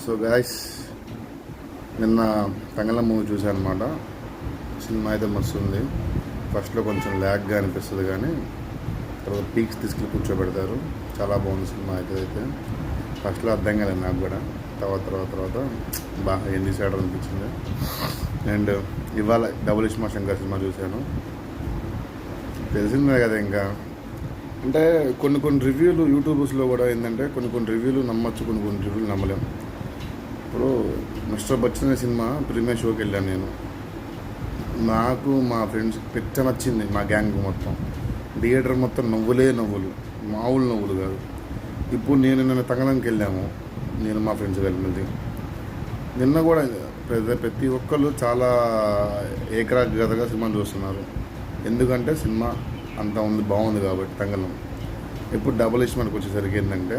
So guys, నిన్న Thangalaan movie చూశాను అనమాట. సినిమా అయితే మస్తు ఉంది. ఫస్ట్లో కొంచెం ల్యాగ్గా అనిపిస్తుంది, కానీ తర్వాత పీక్స్ తీసుకెళ్ళి కూర్చోబెడతారు. చాలా బాగుంది సినిమా అయితే ఫస్ట్లో అర్థం కాలేదు నాకు కూడా. తర్వాత బాగా ఏం తీసాడు అనిపించింది. అండ్ ఇవాళ డబుల్ ఇస్మా శంకర్ సినిమా చూశాను. తెలిసిందే కదా, ఇంకా అంటే కొన్ని రివ్యూలు యూట్యూబ్స్లో కూడా ఏంటంటే కొన్ని రివ్యూలు నమ్మచ్చు, కొన్ని రివ్యూలు నమ్మలేము. ఇప్పుడు మిస్టర్ బచ్చన్ సినిమా ప్రీమియర్ షోకి వెళ్ళాను నేను. నాకు మా ఫ్రెండ్స్ పిచ్చ నచ్చింది, మా గ్యాంగ్ మొత్తం. థియేటర్ మొత్తం నవ్వులు, మామూలు నవ్వులు కాదు. ఇప్పుడు నిన్న తంగళంకి వెళ్ళాము, నేను మా ఫ్రెండ్స్ కలిసి. నిన్న కూడా ప్రతి ఒక్కళ్ళు చాలా ఏకరాగ్రతగా సినిమాని చూస్తున్నారు. ఎందుకంటే సినిమా అంత బాగుంది కాబట్టి. తంగళం ఇప్పుడు డబుల్ ఇస్మాకి వచ్చేసరికి ఏంటంటే